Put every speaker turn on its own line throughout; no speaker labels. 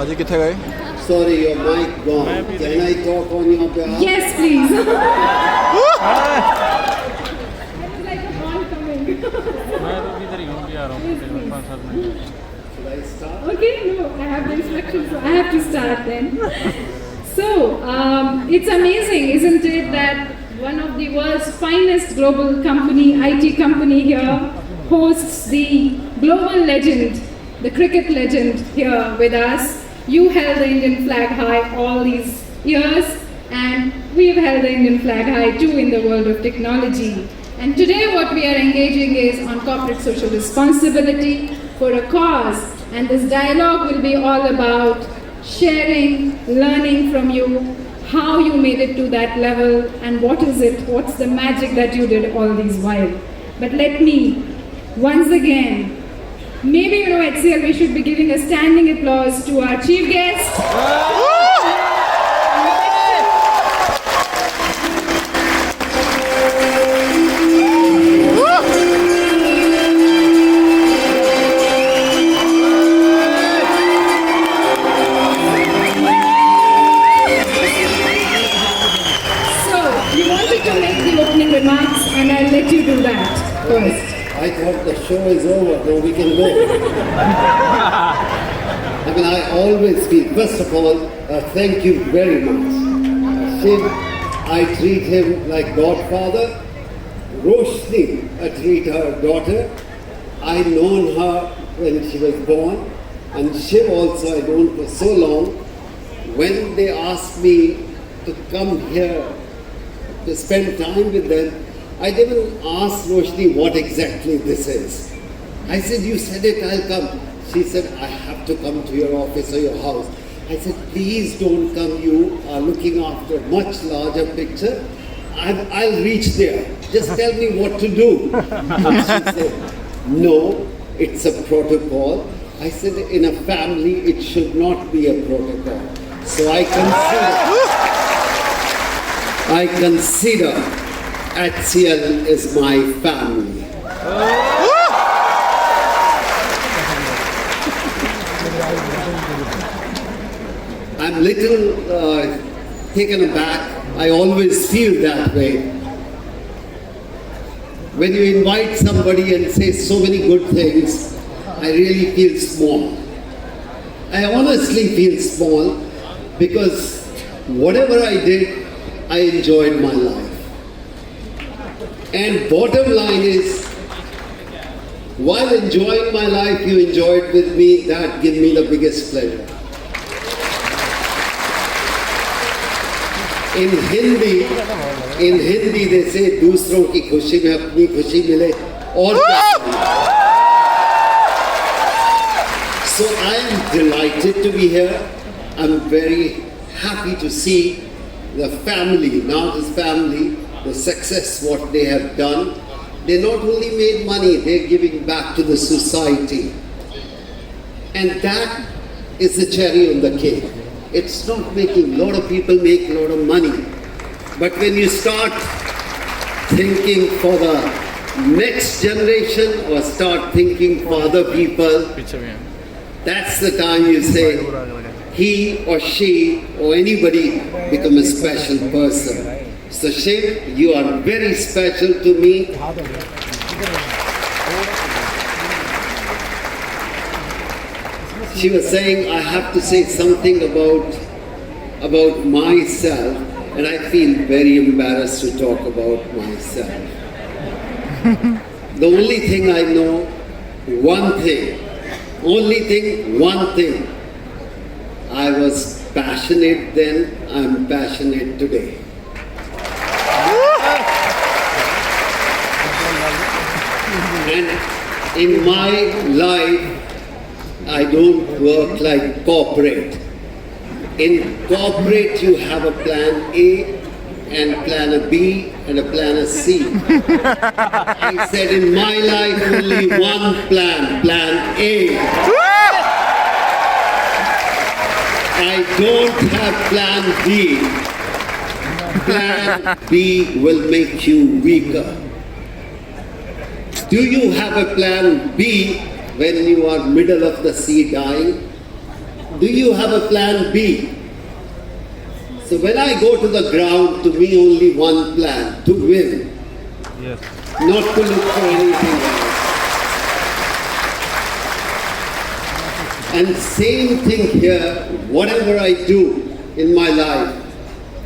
भाजी किथे गए?
Sorry, your mic gone. Can I talk on your behalf?
Yes, please.
मैं तो इधर ही हूँ, भी आ रहा हूँ 5-7 minute.
Should I start?
Okay, no, I have the instructions, so I have to start then. So, it's amazing, isn't it, that one of the world's finest global company, IT company here, hosts the global legend, the cricket legend here with us. You held the Indian flag high all these years, and we've held the Indian flag high too in the world of technology. And today what we are engaging is on corporate social responsibility for a cause. And this dialogue will be all about sharing, learning from you, how you made it to that level, and what's the magic that you did all these while. But let me, once again, maybe HCL, we should be giving a standing applause to our chief guest. Remarks, and I'll let you do that first.
I thought the show is over, now we can go. I mean, I always feel, first of all, thank you very much. Shiv, I treat him like godfather. Roshni, I treat her daughter. I known her when she was born, and Shiv also I known for so long. When they asked me to come here to spend time with them, I didn't ask Roshni what exactly this is. I said, you said it, I'll come. She said, I have to come to your office or your house. I said, please don't come, you are looking after a much larger picture. I'll reach there. Just tell me what to do. And she said, no, it's a protocol. I said, in a family, it should not be a protocol. So I consider HCL is my family. I'm little taken aback. I always feel that way. When you invite somebody and say so many good things, I really feel small. I honestly feel small because whatever I did, I enjoyed my life. And bottom line is, while enjoying my life, you enjoyed with me, that gives me the biggest pleasure. In Hindi they say, दूसरों की खुशी में अपनी खुशी मिले और क्या. So I am delighted to be here. I'm very happy to see the family, now this family, the success, what they have done. They not only made money, they're giving back to the society. And that is the cherry on the cake. It's not making, a lot of people make a lot of money. But when you start thinking for the next generation or start thinking for other people, that's the time you say, he or she or anybody become a special person. So Shiv, you are very special to me. She was saying, I have to say something about myself, and I feel very embarrassed to talk about myself. The only thing I know, one thing, I was passionate then, I'm passionate today. And in my life, I don't work like corporate. In corporate, you have a plan A and plan B and a plan C. I said in my life, only one plan, plan A. I don't have plan B. Plan B will make you weaker. Do you have a plan B when you are middle of the sea dying? do you have a plan B? So when I go to the ground, to me only one plan, to win,
Yes.
not to look for anything else. And same thing here, whatever I do in my life,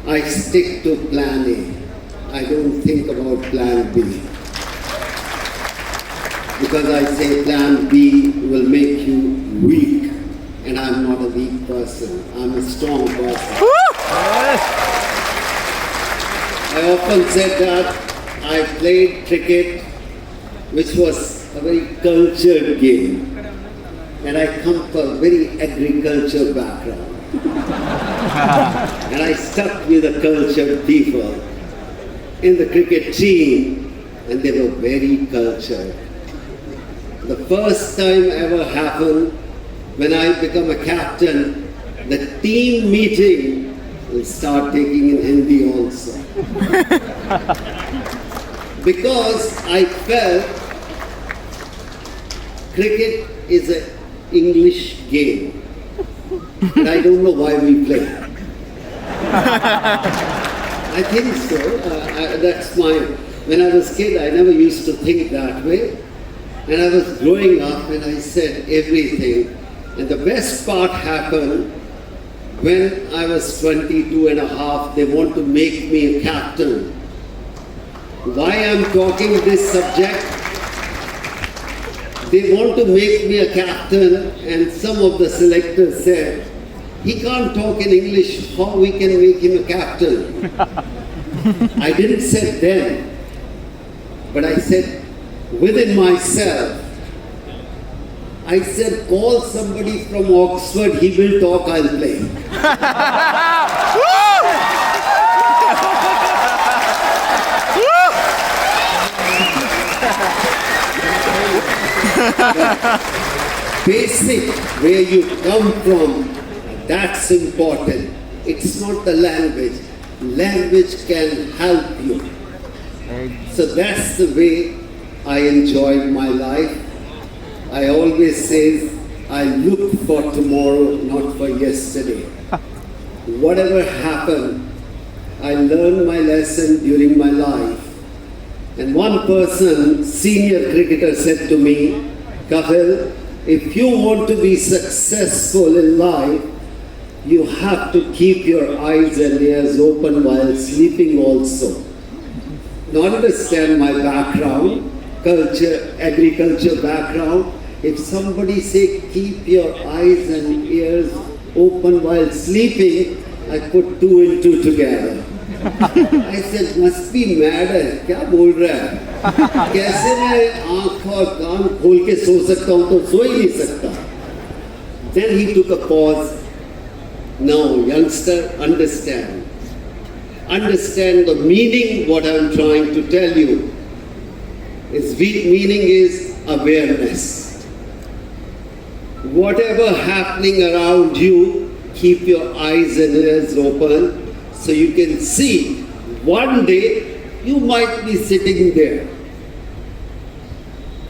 I stick to plan A. I don't think about plan B. Because I say plan B will make you weak. And I'm not a weak person. I'm a strong person. I often said that I played cricket, which was a very cultured game. And I come from a very agricultural background. And I stuck with the cultured people in the cricket team, and they were very cultured. The first time ever happened when I become a captain, the team meeting will start taking in Hindi also. Because I felt cricket is an English game. And I don't know why we play. I think so. That's my. When I was a kid, I never used to think that way. And I was growing up and I said everything. And the best part happened when I was 22 and a half, they want to make me a captain. Why I'm talking this subject? They want to make me a captain, and some of the selectors said, he can't talk in English, how we can make him a captain? I didn't say then, but I said within myself, I said, call somebody from Oxford, he will talk, I'll play. Basic, where you come from, that's important. It's not the language. Language can help you. So that's the way I enjoy my life. I always say, I look for tomorrow, not for yesterday. Whatever happened, I learned my lesson during my life. And one person, senior cricketer, said to me, Kapil, if you want to be successful in life, you have to keep your eyes and ears open while sleeping also. Now understand my background, culture, agriculture background. If somebody say keep your eyes and ears open while sleeping, I put two and two together. I said, must be mad है, क्या बोल रहा है? कैसे मैं आँख और कान खोल के सो सकता हूँ तो सो ही नहीं सकता. Then he took a pause. Now, youngster, understand. Understand the meaning, what I'm trying to tell you. Its meaning is awareness. Whatever happening around you, keep your eyes and ears open so you can see one day you might be sitting there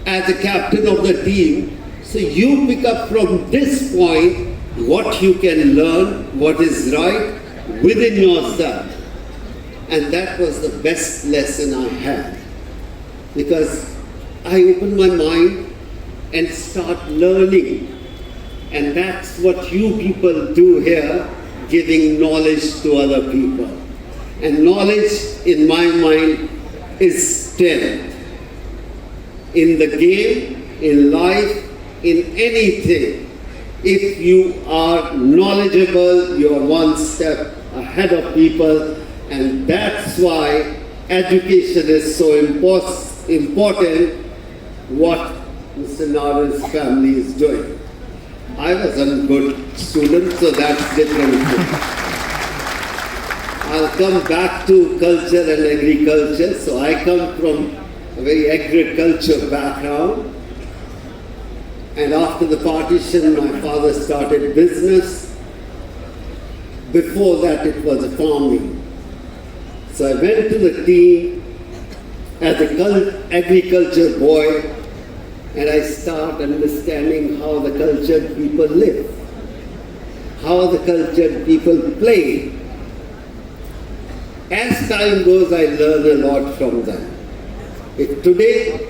as a captain of the team. So you pick up from this point what you can learn, what is right within yourself. And that was the best lesson I had. Because I opened my mind and start learning. And that's what you people do here, giving knowledge to other people. And knowledge, in my mind, is strength. In the game, in life, in anything. If you are knowledgeable, you are one step ahead of people. And that's why education is so important, what Mr. Nara's family is doing. I was a good student, so that's different. I'll come back to culture and agriculture. So I come from a very agriculture background. And after the partition, my father started business. Before that, it was farming. So I went to the team as an agriculture boy, and I start understanding how the cultured people live. how the cultured people play. As time goes, I learn a lot from them. If today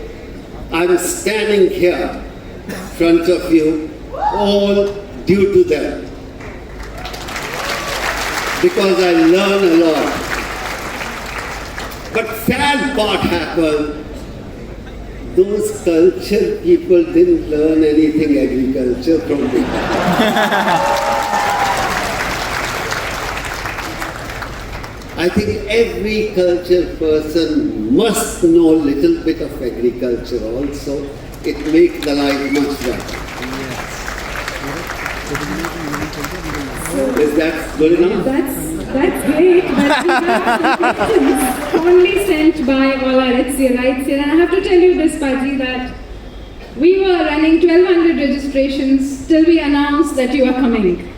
I'm standing here in front of you, all due to them. Because I learn a lot. But sad part happened. Those cultured people didn't learn anything agriculture from me. I think every cultured person must know a little bit of agriculture also. It makes the life much better. Is that good enough?
That's great, but we have some questions only sent by all our HCLites here. And I have to tell you this, Paji, that we were running 1200 registrations till we announced that you are coming.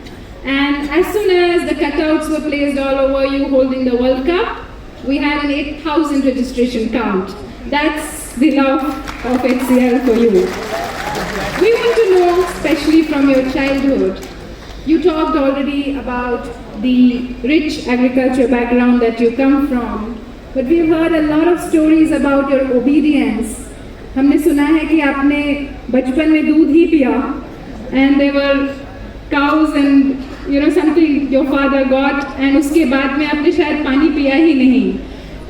And as soon as the cutouts were placed all over you holding the World Cup, we had an 8,000 registration count. That's the love of HCL for you. We want to know, especially from your childhood, you talked already about the rich agriculture background that you come from, but we've heard a lot of stories about your obedience. हमने सुना है कि आपने बचपन में दूध ही पिया, and there were cows and something your father got, and उसके बाद में आपने शायद पानी पिया ही नहीं.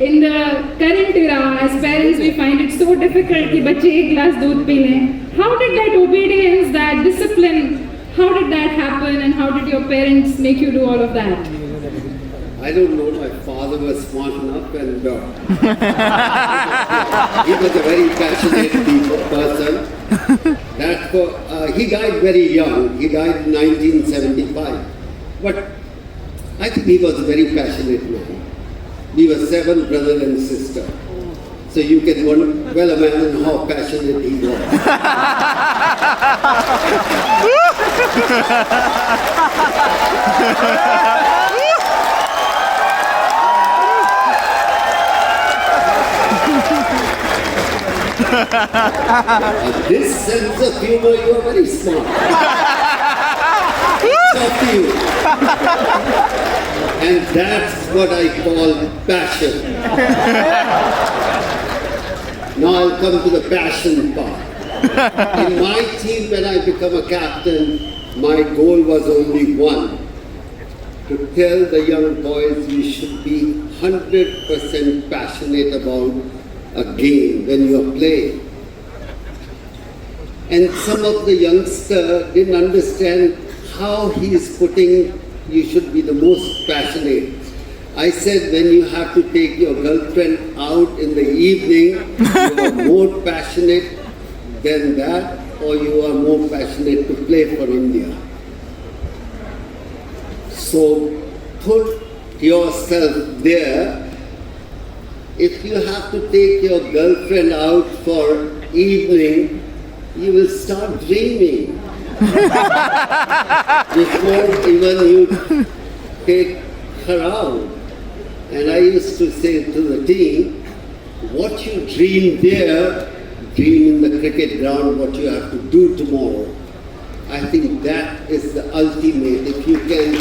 In the current era, as parents, we find it so difficult कि बच्चे एक गिलास दूध पी लें. How did that obedience, that discipline, how did that happen, and how did your parents make you do all of that?
I don't know, my father was smart enough and he was a very passionate person. He died very young, he died in 1975. But I think he was a very passionate man. We were 7 brothers and sisters. So you can well imagine how passionate he was. This sense of humor, you are very smart. It's up to you. And that's what I call passion. Now I'll come to the passion part. In my team, when I become a captain, my goal was only one. To tell the young boys you should be 100% passionate about a game when you are playing. And some of the youngsters didn't understand how he is putting you should be the most passionate. I said when you have to take your girlfriend out in the evening, you are more passionate than that, or you are more passionate to play for India. So put yourself there. If you have to take your girlfriend out for evening, you will start dreaming. Before even you take her out. And I used to say to the team, what you dream there, dream in the cricket ground, what you have to do tomorrow. I think that is the ultimate. If you can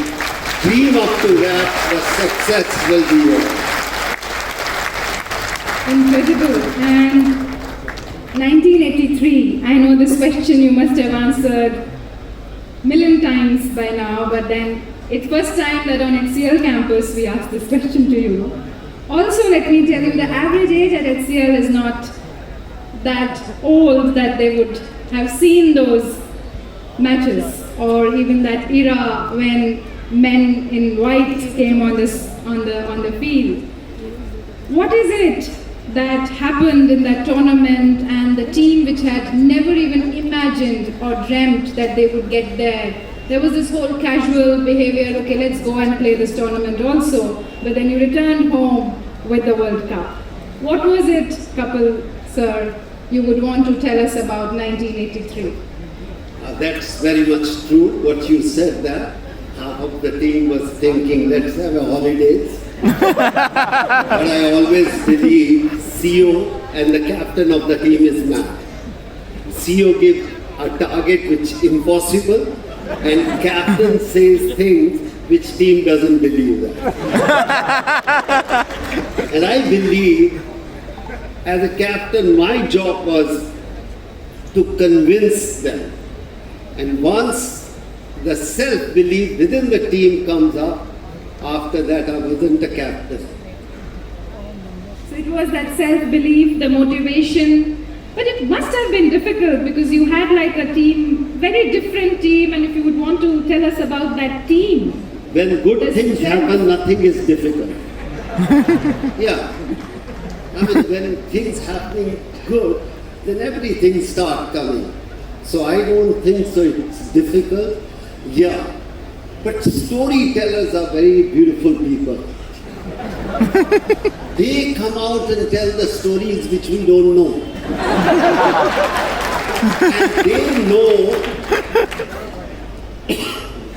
dream up to that, the success will be yours.
Incredible. And 1983, I know this question you must have answered million times by now, but then it's first time that on HCL campus we ask this question to you. Also, let me tell you, the average age at HCL is not that old that they would have seen those matches, or even that era when men in white came on the field. What is it that happened in that tournament, and the team which had never even imagined or dreamt that they would get there? There was this whole casual behavior, okay, let's go and play this tournament also, but then you returned home with the World Cup. What was it, Kapil sir, you would want to tell us about 1983?
That's very much true, what you said there. Half of the team was thinking, let's have a holidays. But I always believe CEO and the captain of the team is mad. CEO gives a target which is impossible, And captain says things which team doesn't believe that. And I believe, as a captain, my job was to convince them. And once the self-belief within the team comes up, after that I wasn't a captain.
So it was that self-belief, the motivation. But it must have been difficult because you had like a team, very different team, and if you would want to tell us about that team.
When good things happen, nothing is difficult. Yeah. I mean, when things happening good, then everything starts coming. So I don't think so it's difficult. Yeah. But storytellers are very beautiful people. They come out and tell the stories which we don't know. And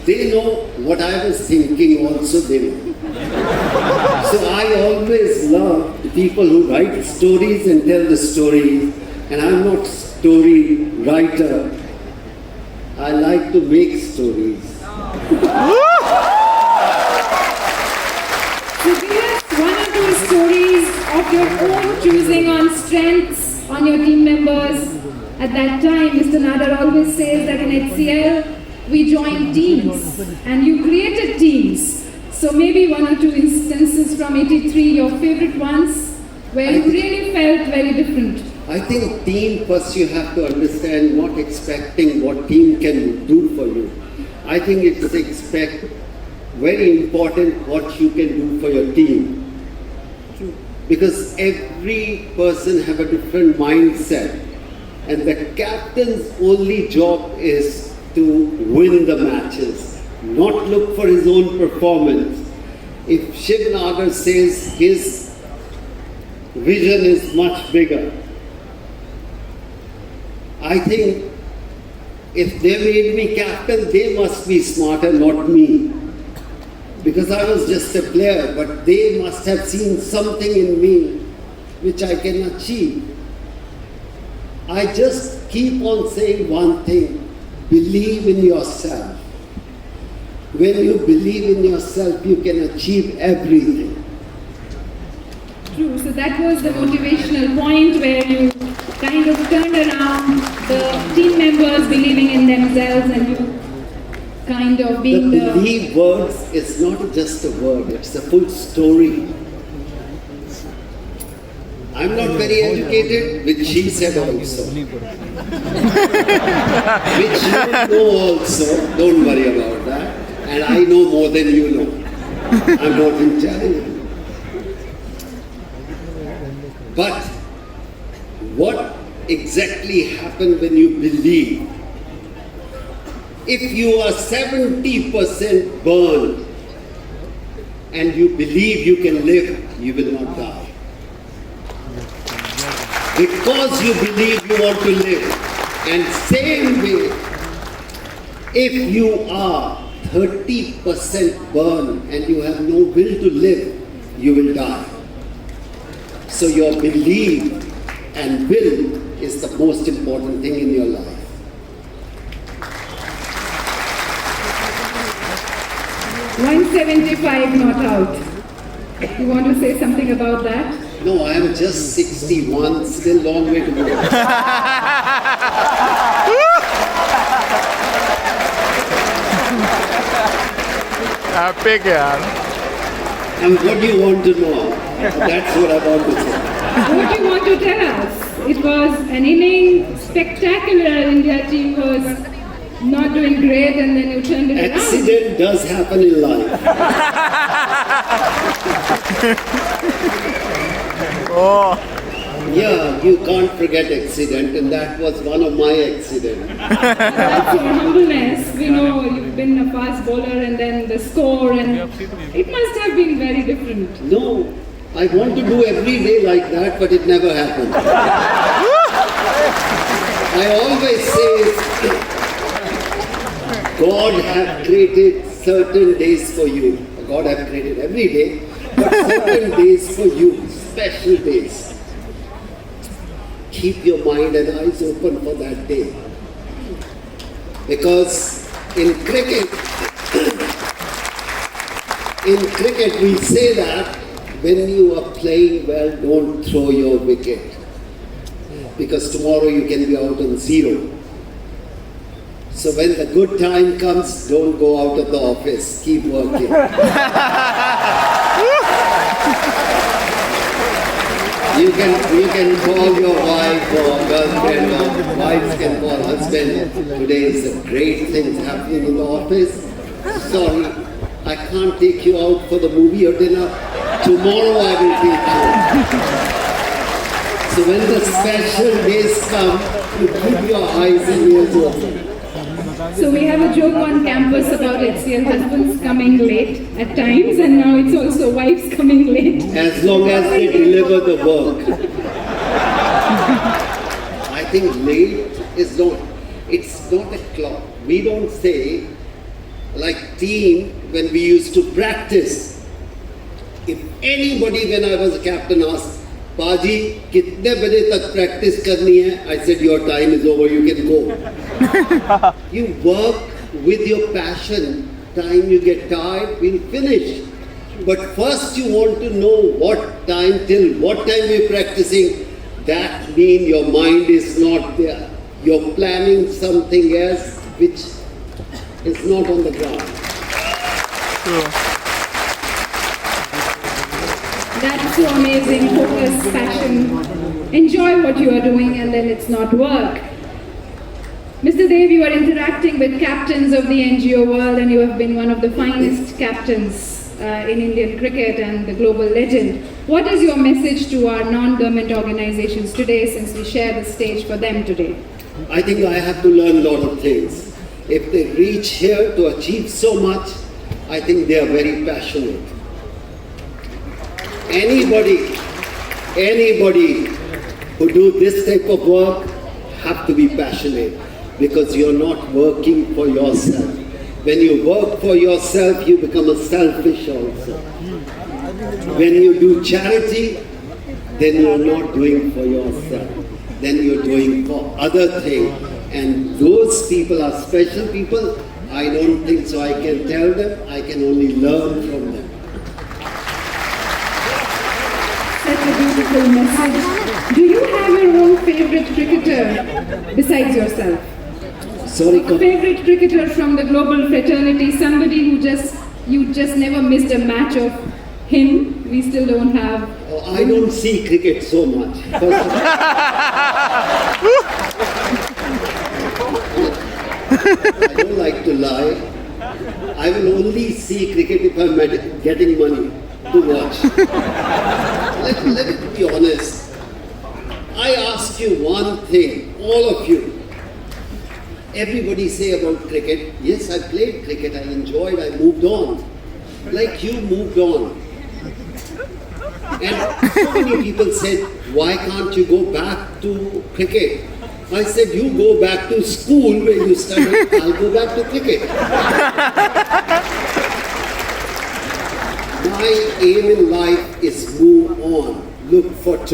they know what I was thinking also they know. So I always love the people who write stories and tell the stories. And I'm not a story writer. I like to make stories.
So give us one or two stories of your own choosing on strengths on your team members. At that time, Mr. Nadar always says that in HCL, we joined teams and you created teams. So maybe one or two instances from 83, your favorite ones, where you really felt very different.
I think team, first you have to understand, not expecting what team can do for you. I think it's very important what you can do for your team. Because every person have a different mindset. And the captain's only job is to win the matches, not look for his own performance. If Shiv Nagar says his vision is much bigger, I think if they made me captain, they must be smarter, not me. Because I was just a player, but they must have seen something in me which I can achieve. I just keep on saying one thing, believe in yourself. When you believe in yourself, you can achieve everything.
True, so that was the motivational point where you kind of turned around the team members believing in themselves and you kind of being
the believe words is not just a word, it's a full story. I'm not very educated, which she said also. Which you know also, don't worry about that. And I know more than you know. I'm not in challenge. But what exactly happened when you believe? If you are 70% burned and you believe you can live, you will not die. Because you believe you want to live. And same way, if you are 30% burned and you have no will to live, you will die. So your belief and will is the most important thing in your life.
$175 not out. You want to say something about that?
No, I am just 61, still long way to go.
Epic, yaar.
And what do you want to know? That's what I want to say.
What do you want to tell us? It was an inning, spectacular. India team was not doing great and then you turned it around.
Accident does happen in life.
Oh,
Yeah, you can't forget accident, and that was one of my accidents.
That's your humbleness. We know you've been a fast bowler and then the score and it must have been very different.
No, I want to do every day like that, but it never happened. I always say, God have created certain days for you. God have created every day, but certain days for you, special days. Keep your mind and eyes open for that day. Because In cricket, we say that when you are playing well, don't throw your wicket. Because tomorrow you can be out on 0. So when the good time comes, don't go out of the office. Keep working. You can call your wife or girlfriend, or wives can call husband. Today is a great thing happening in the office. Sorry, I can't take you out for the movie or dinner. Tomorrow I will take you. So when the special days come, you keep your eyes and ears open.
So we have a joke on campus about HCL husbands coming late at times, and now it's also wives coming late.
As long as they deliver the work. I think late is not, it's not a clock. We don't say, like team, when we used to practice. If anybody, when I was a captain, asked, Paji, kitne baje tak practice karni hai? I said, your time is over, you can go. You work with your passion. Time you get tired, we'll finish. But first you want to know what time, till what time we're practicing. That means your mind is not there. You're planning something else which is not on the ground.
That's so amazing. Focus, passion. Enjoy what you are doing, and then it's not work. Mr. Dev, you are interacting with captains of the NGO world, and you have been one of the finest captains in Indian cricket and the global legend. What is your message to our non-government organizations today, since we share the stage for them today?
I think I have to learn a lot of things. If they reach here to achieve so much, I think they are very passionate. Anybody who do this type of work have to be passionate, because you're not working for yourself. When you work for yourself, you become a selfish also. When you do charity, then you're not doing for yourself. Then you're doing for other things. And those people are special people. I don't think so I can tell them. I can only learn from them.
Such a beautiful message. Do you have your own favorite cricketer besides yourself?
Sorry,
A favorite cricketer from the global fraternity, somebody who you just never missed a match of him? We still don't have.
I don't see cricket so much. First of all, I don't like to lie. I will only see cricket if I'm getting money to watch. Let me be honest. I ask you one thing, all of you. Everybody say about cricket, yes, I played cricket, I enjoyed, I moved on. Like you moved on. And so many people said, why can't you go back to cricket? I said, you go back to school where you studied, I'll go back to cricket. My aim in life is move on, look for tomorrow.